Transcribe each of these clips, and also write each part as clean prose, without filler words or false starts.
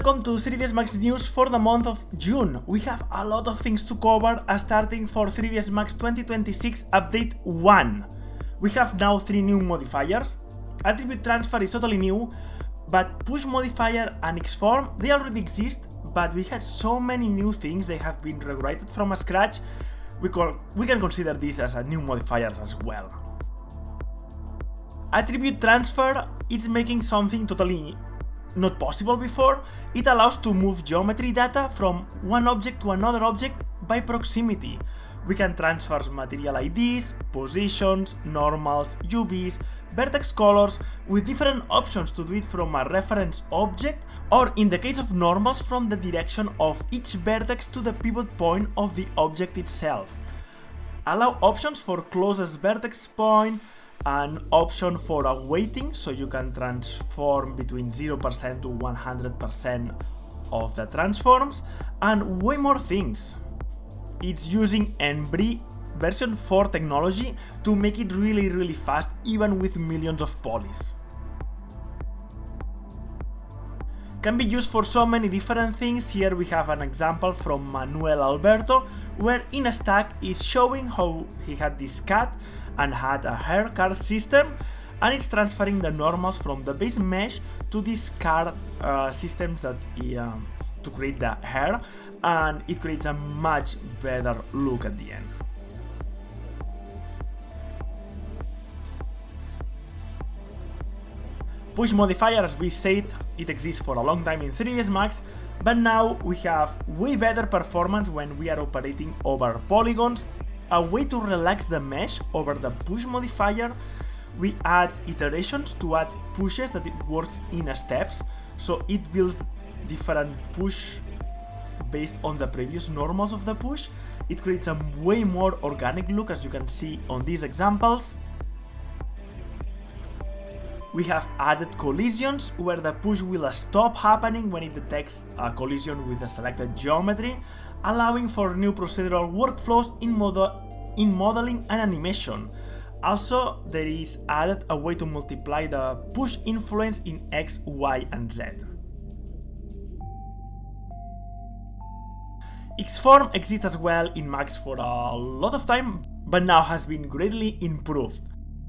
Welcome to 3ds Max news for the month of June. We have a lot of things to cover, starting for 3ds Max 2026 Update 1. We have now 3 new modifiers. Attribute transfer is totally new, but push modifier and Xform, they already exist, but we had so many new things, they have been rewritten from scratch, we can consider this as a new modifiers as well. Attribute transfer, it's making something totally not possible before. It allows to move geometry data from one object to another object by proximity. We can transfer material IDs, positions, normals, UVs, vertex colors, with different options to do it from a reference object, or in the case of normals, from the direction of each vertex to the pivot point of the object itself. Allow options for closest vertex point, an option for a weighting, so you can transform between 0% to 100% of the transforms, and way more things. It's using Embry version 4 technology to make it really fast, even with millions of polys. Can be used for so many different things. Here we have an example from Manuel Alberto, where in a stack is showing how he had this cat and had a hair card system, and it's transferring the normals from the base mesh to these card systems that to create the hair, and it creates a much better look at the end. Push modifier, as we said, it exists for a long time in 3ds Max, but now we have way better performance when we are operating over polygons. A way to relax the mesh over the push modifier, we add iterations to add pushes that it works in steps, so it builds different push based on the previous normals of the push. It creates a way more organic look, as you can see on these examples. We have added collisions, where the push will stop happening when it detects a collision with a selected geometry, allowing for new procedural workflows in modeling and animation. Also, there is added a way to multiply the push influence in X, Y, and Z. Xform exists as well in Max for a lot of time, but now has been greatly improved,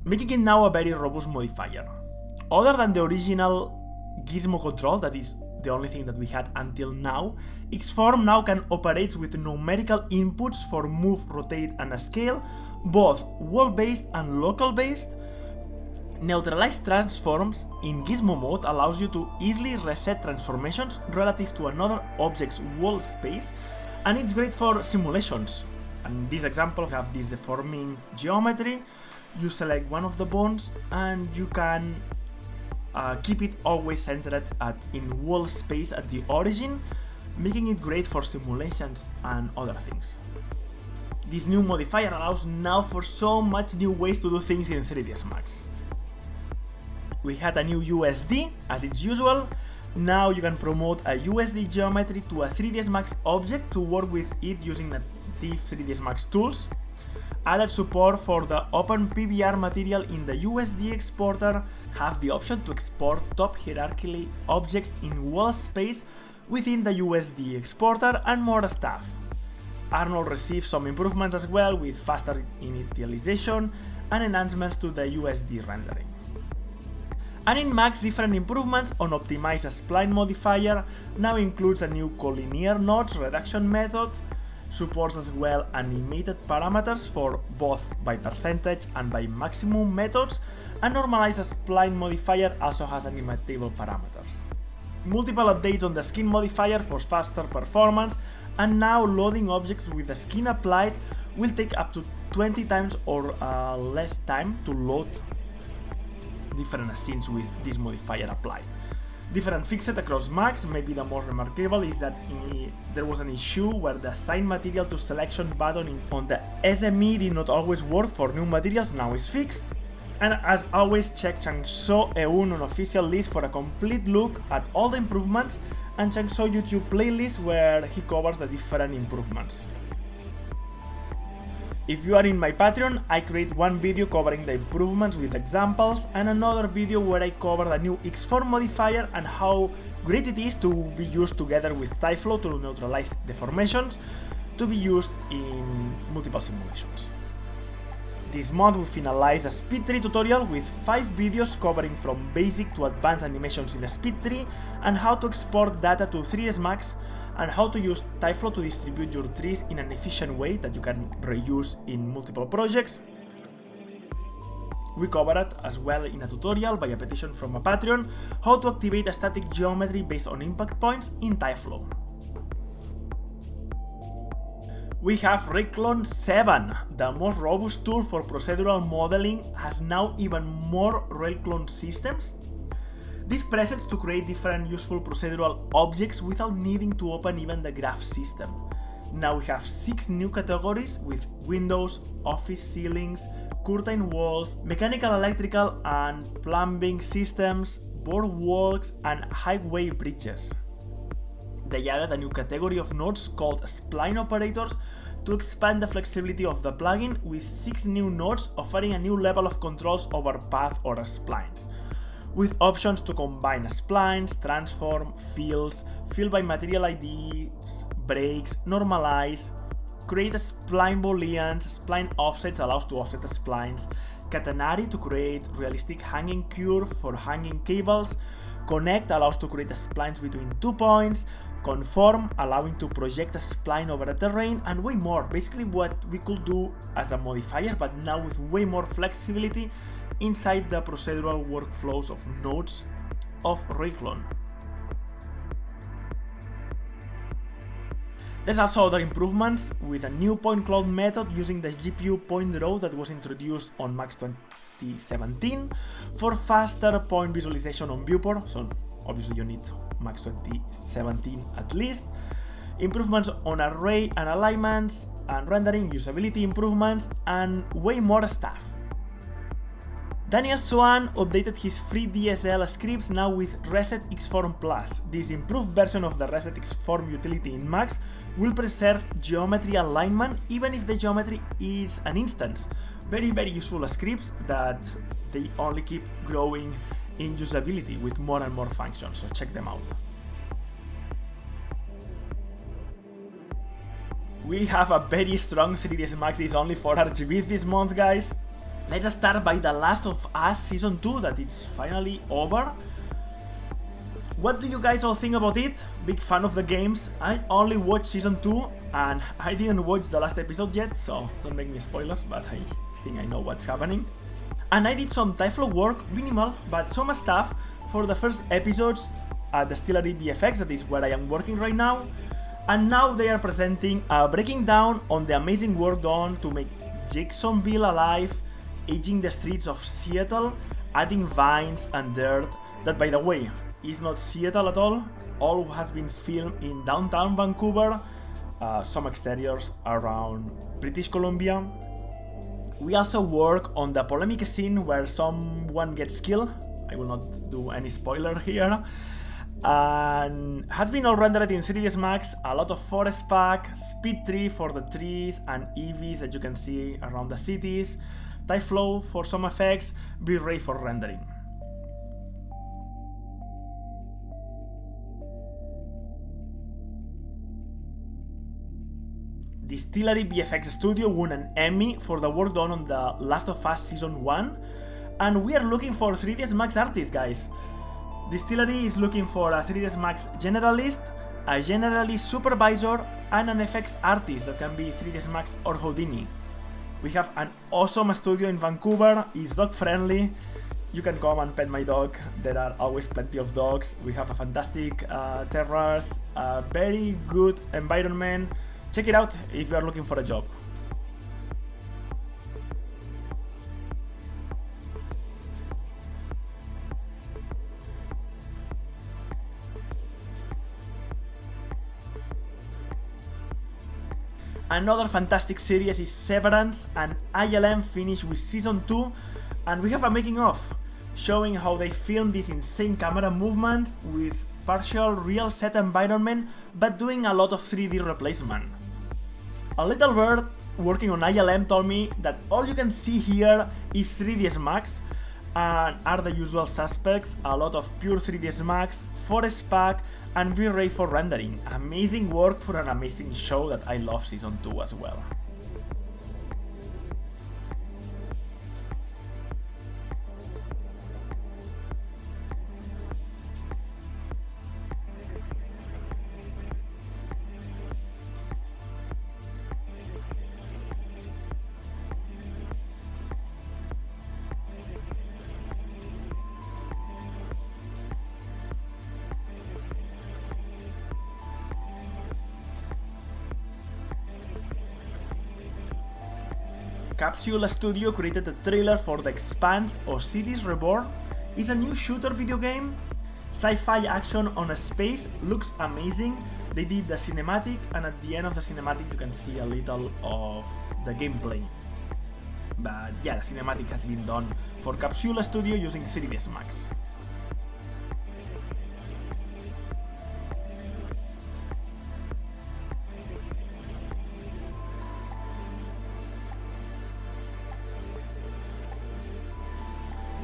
making it now a very robust modifier. Other than the original gizmo control, that is the only thing that we had until now, Xform now can operate with numerical inputs for move, rotate, and scale, both wall-based and local-based. Neutralized transforms in gizmo mode allows you to easily reset transformations relative to another object's wall space, and it's great for simulations. In this example, we have this deforming geometry. You select one of the bones and you can keep it always centered in wall space at the origin, making it great for simulations and other things. This new modifier allows now for so much new ways to do things in 3ds Max. We had a new USD, as it's usual. Now you can promote a USD geometry to a 3ds Max object to work with it using native 3ds Max tools. Added support for the OpenPBR material in the USD exporter, have the option to export top hierarchically objects in wall space within the USD exporter, and more stuff. Arnold receives some improvements as well, with faster initialization and enhancements to the USD rendering. And in Max, different improvements on optimize a spline modifier now includes a new collinear nodes reduction method, supports as well animated parameters for both by percentage and by maximum methods, and normalize a spline modifier also has animatable parameters. Multiple updates on the skin modifier for faster performance, and now loading objects with the skin applied will take up to 20 times or less time to load different scenes with this modifier applied. Different fixes across Max. Maybe the most remarkable is that there was an issue where the assign material to selection button on the SME did not always work for new materials, now is fixed. And as always, check Changso Eun on official list for a complete look at all the improvements, and Changso YouTube playlist where he covers the different improvements. If you are in my Patreon, I create one video covering the improvements with examples and another video where I cover the new X-Form modifier and how great it is to be used together with Tyflow to neutralize deformations to be used in multiple simulations. This month we finalize a Speed Tree tutorial with 5 videos covering from basic to advanced animations in a Speed Tree and how to export data to 3ds Max and how to use Tyflow to distribute your trees in an efficient way that you can reuse in multiple projects. We covered as well in a tutorial by a petition from a Patreon how to activate a static geometry based on impact points in Tyflow. We have Railclone 7, the most robust tool for procedural modeling, has now even more Railclone systems. This presets to create different useful procedural objects without needing to open even the graph system. Now we have 6 new categories with windows, office ceilings, curtain walls, mechanical, electrical and plumbing systems, boardwalks and highway bridges. They added a new category of nodes called spline operators to expand the flexibility of the plugin with 6 new nodes offering a new level of controls over path or splines, with options to combine splines, transform, fields, fill by material IDs, breaks, normalize, create spline booleans, spline offsets allows to offset the splines, catenary to create realistic hanging curve for hanging cables, connect allows to create splines between 2 points, conform allowing to project a spline over a terrain, and way more. Basically what we could do as a modifier, but now with way more flexibility inside the procedural workflows of nodes of Railclone. There's also other improvements with a new point cloud method using the GPU point row that was introduced on Max 2017 for faster point visualization on viewport, so obviously you need Max 2017 at least. Improvements on array and alignments and rendering, usability improvements and way more stuff. Daniel Swan updated his free DSL scripts now with Reset X-Form Plus. This improved version of the Reset X-Form utility in Max will preserve geometry alignment even if the geometry is an instance. Very useful scripts that they only keep growing in usability with more and more functions, so check them out. We have a very strong 3ds Max is only for archviz this month, guys. Let's start by The Last of Us Season 2 that is finally over. What do you guys all think about it? Big fan of the games. I only watched Season 2 and I didn't watch the last episode yet, so don't make me spoilers, but I think I know what's happening. And I did some Tyflow work, minimal, but some stuff for the first episodes at Distillery VFX, that is where I am working right now. And now they are presenting a breaking down on the amazing work done to make Jacksonville alive, aging the streets of Seattle, adding vines and dirt, that by the way, is not Seattle at all has been filmed in downtown Vancouver, some exteriors around British Columbia. We also work on the polemic scene where someone gets killed, I will not do any spoiler here, and has been all rendered in 3ds Max, a lot of forest pack, speed tree for the trees and EVs that you can see around the cities, Tyflow for some effects, V-Ray for rendering. Distillery VFX Studio won an Emmy for the work done on The Last of Us Season 1, and we are looking for 3ds Max artists, guys. Distillery is looking for a 3ds Max generalist, a generalist supervisor, and an FX artist that can be 3ds Max or Houdini. We have an awesome studio in Vancouver, it's dog friendly, you can come and pet my dog, there are always plenty of dogs, we have a fantastic terrace, a very good environment. Check it out if you are looking for a job. Another fantastic series is Severance, and ILM finished with Season 2, and we have a making of, showing how they filmed these insane camera movements with partial real set environment, but doing a lot of 3D replacement. A little bird working on ILM told me that all you can see here is 3ds Max and are the usual suspects, a lot of pure 3ds Max, Forest Pack, and V-Ray for rendering. Amazing work for an amazing show that I love Season 2 as well. Capsule Studio created a trailer for The Expanse Osiris Reborn. It's a new shooter video game. Sci-fi action on a space, looks amazing. They did the cinematic, and at the end of the cinematic you can see a little of the gameplay. But yeah, the cinematic has been done for Capsule Studio using 3ds Max.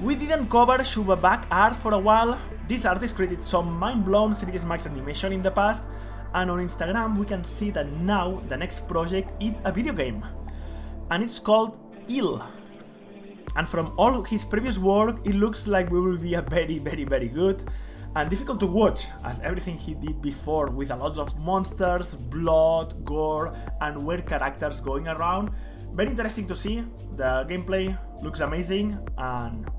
We didn't cover Shuba back art for a while. This artist created some mind-blown 3ds Max animation in the past, and on Instagram we can see that now the next project is a video game, and it's called Ill. And from all his previous work, it looks like we will be a very good and difficult to watch, as everything he did before with a lot of monsters, blood, gore, and weird characters going around. Very interesting to see. The gameplay looks amazing, and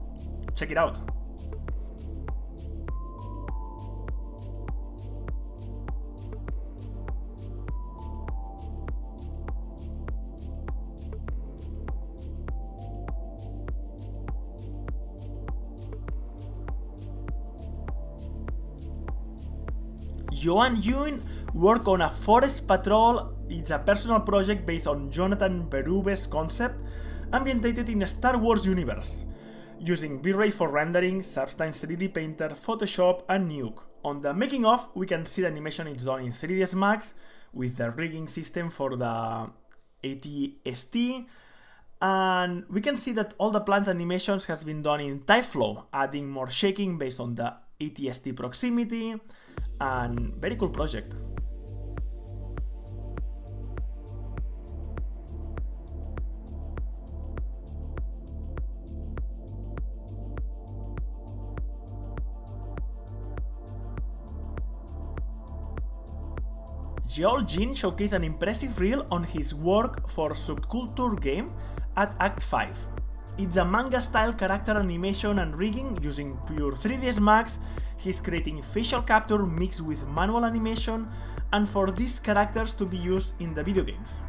check it out. Johan Yuen worked on a Forest Patrol. It's a personal project based on Jonathan Berube's concept, ambientated in a Star Wars universe, using V-Ray for rendering, Substance 3D Painter, Photoshop, and Nuke. On the making of, we can see the animation is done in 3ds Max with the rigging system for the ATST, and we can see that all the plants animations has been done in Typeflow, adding more shaking based on the ATST proximity, and very cool project. Joel Jean showcased an impressive reel on his work for Subculture game at Act 5. It's a manga-style character animation and rigging using pure 3ds Max. He's creating facial capture mixed with manual animation, and for these characters to be used in the video games.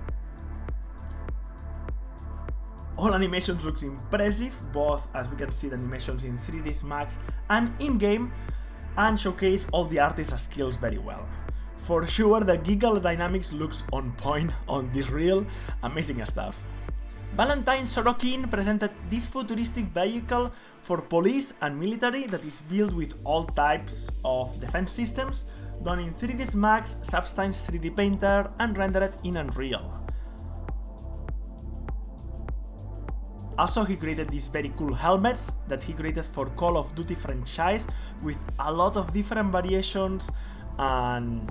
All animations looks impressive, both as we can see the animations in 3ds Max and in-game, and showcase all the artist's skills very well. For sure, the giggle dynamics looks on point on this reel, amazing stuff. Valentine Sorokin presented this futuristic vehicle for police and military that is built with all types of defense systems, done in 3ds Max, Substance 3D Painter, and rendered in Unreal. Also, he created these very cool helmets that he created for Call of Duty franchise with a lot of different variations, and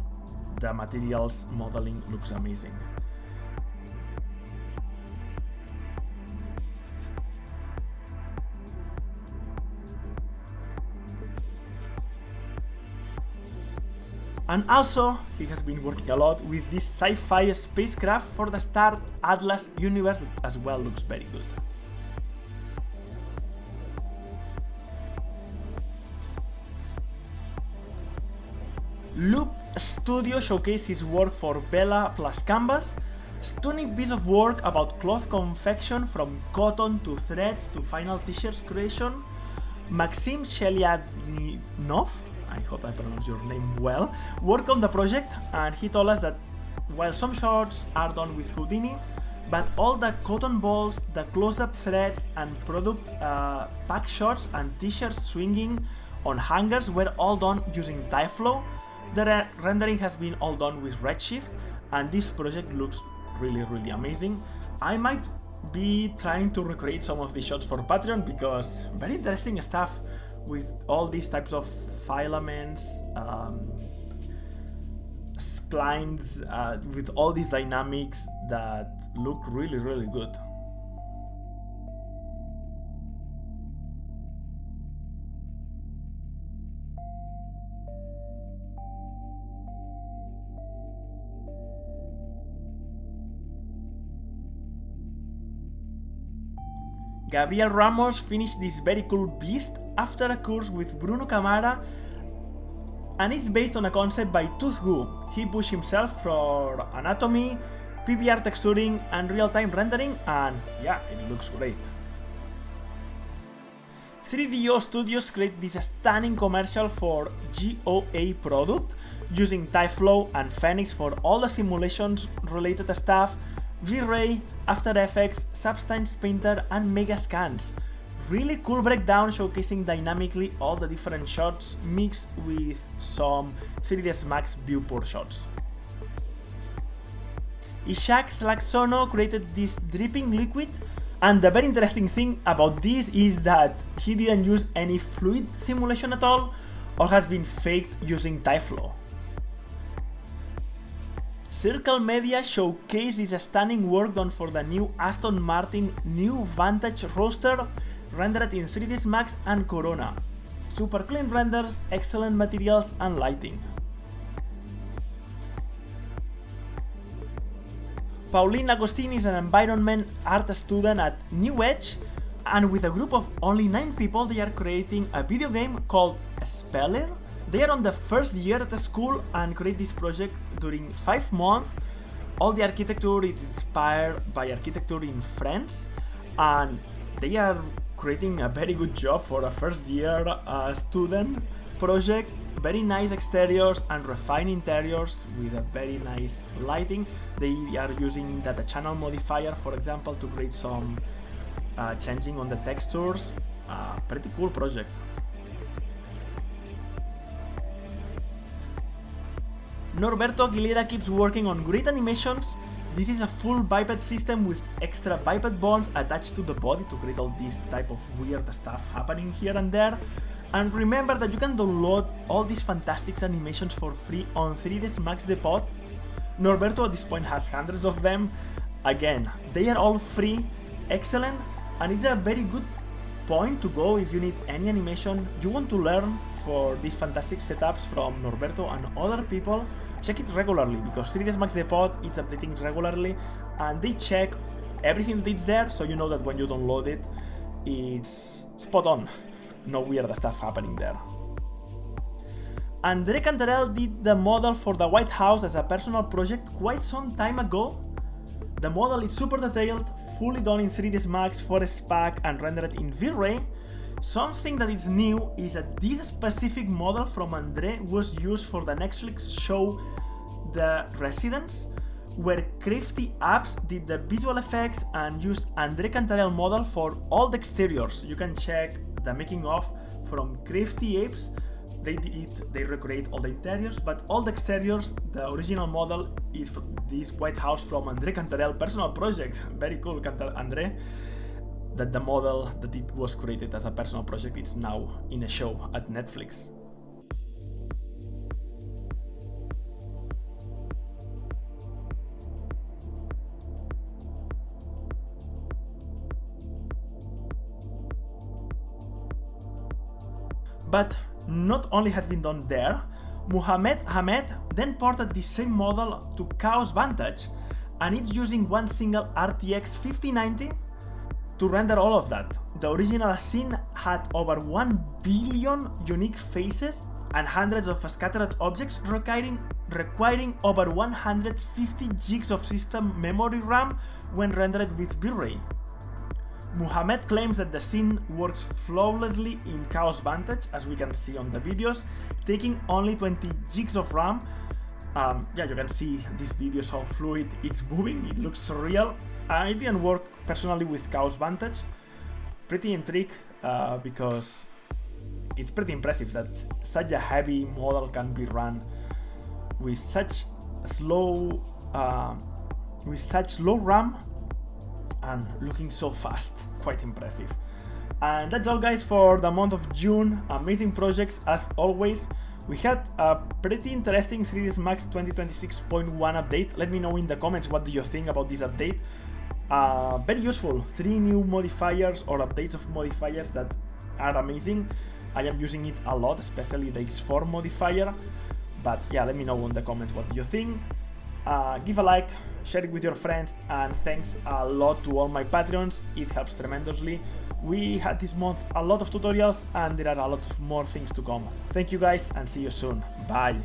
the materials modeling looks amazing. And also, he has been working a lot with this sci-fi spacecraft for the Star Atlas universe that as well looks very good. Loop Studio showcased his work for Bella plus Canvas. Stunning piece of work about cloth confection from cotton to threads to final t-shirts creation. Maxim Shelyadninov, I hope I pronounced your name well, worked on the project, and he told us that while some shots are done with Houdini, but all the cotton balls, the close-up threads, and product pack shots and t-shirts swinging on hangers were all done using Typeflow. The rendering has been all done with Redshift, and this project looks really, really amazing. I might be trying to recreate some of these shots for Patreon because very interesting stuff with all these types of filaments, splines, with all these dynamics that look really, really good. Gabriel Ramos finished this very cool beast after a course with Bruno Camara, and it's based on a concept by Tooth Goo. He pushed himself for anatomy, PBR texturing and real-time rendering, and yeah, it looks great. 3DO Studios created this stunning commercial for GOA product using Typeflow and Phoenix for all the simulations related stuff, V-Ray, After Effects, Substance Painter and Mega Scans. Really cool breakdown showcasing dynamically all the different shots mixed with some 3ds Max viewport shots. Ishak/Sono created this dripping liquid, and the very interesting thing about this is that he didn't use any fluid simulation at all, or has been faked using Typeflow. Circle Media showcased this stunning work done for the new Aston Martin new Vantage roadster, rendered in 3ds Max and Corona. Super clean renders, excellent materials and lighting. Pauline Agostini is an environment art student at New Edge, and with a group of only 9 people they are creating a video game called Speller. They are on the first year at the school and create this project during 5 months. All the architecture is inspired by architecture in France, and they are creating a very good job for a first year student project. Very nice exteriors and refined interiors with a very nice lighting. They are using data channel modifier, for example, to create some changing on the textures. Pretty cool project. Norberto Aguilera keeps working on great animations. This is a full biped system with extra biped bones attached to the body to create all this type of weird stuff happening here and there. And remember that you can download all these fantastic animations for free on 3ds Max Depot. Norberto at this point has hundreds of them. Again, they are all free, excellent, and it's a very good point to go if you need any animation you want to learn for these fantastic setups from Norberto and other people. Check it regularly because 3ds Max Depot is updating regularly and they check everything that is there, so you know that when you download it, it's spot on. No weird stuff happening there. Andre Cantarell did the model for the White House as a personal project quite some time ago. The model is super detailed, fully done in 3ds Max, 4S Pack and rendered in V-Ray. Something that is new is that this specific model from Andre was used for the Netflix show The Residence, where Crafty Apps did the visual effects and used Andre Cantarell model for all the exteriors. You can check the making of from Crafty Apes. They recreate all the interiors, but all the exteriors, the original model is from this White House from Andre Cantarell personal project. Very cool, Andre. That the model that it was created as a personal project is now in a show at Netflix. But not only has been done there, Muhammad Hamed then ported the same model to Chaos Vantage, and it's using one single RTX 5090 to render all of that. The original scene had over 1 billion unique faces and hundreds of scattered objects, requiring over 150 gigs of system memory RAM when rendered with V-Ray. Muhammad claims that the scene works flawlessly in Chaos Vantage, as we can see on the videos, taking only 20 gigs of RAM. Yeah, you can see these videos how fluid it's moving, it looks surreal. I didn't work personally with Chaos Vantage. Pretty intrigued because it's pretty impressive that such a heavy model can be run with such slow with such low RAM and looking so fast. Quite impressive. And that's all, guys, for the month of June. Amazing projects as always. We had a pretty interesting 3ds Max 2026.1 update. Let me know in the comments what do you think about this update. Very useful. 3 new modifiers or updates of modifiers that are amazing. I am using it a lot, especially the X4 modifier. But yeah, let me know in the comments what you think. Give a like, share it with your friends, and thanks a lot to all my Patreons. It helps tremendously. We had this month a lot of tutorials, and there are a lot of more things to come. Thank you guys, and see you soon. Bye.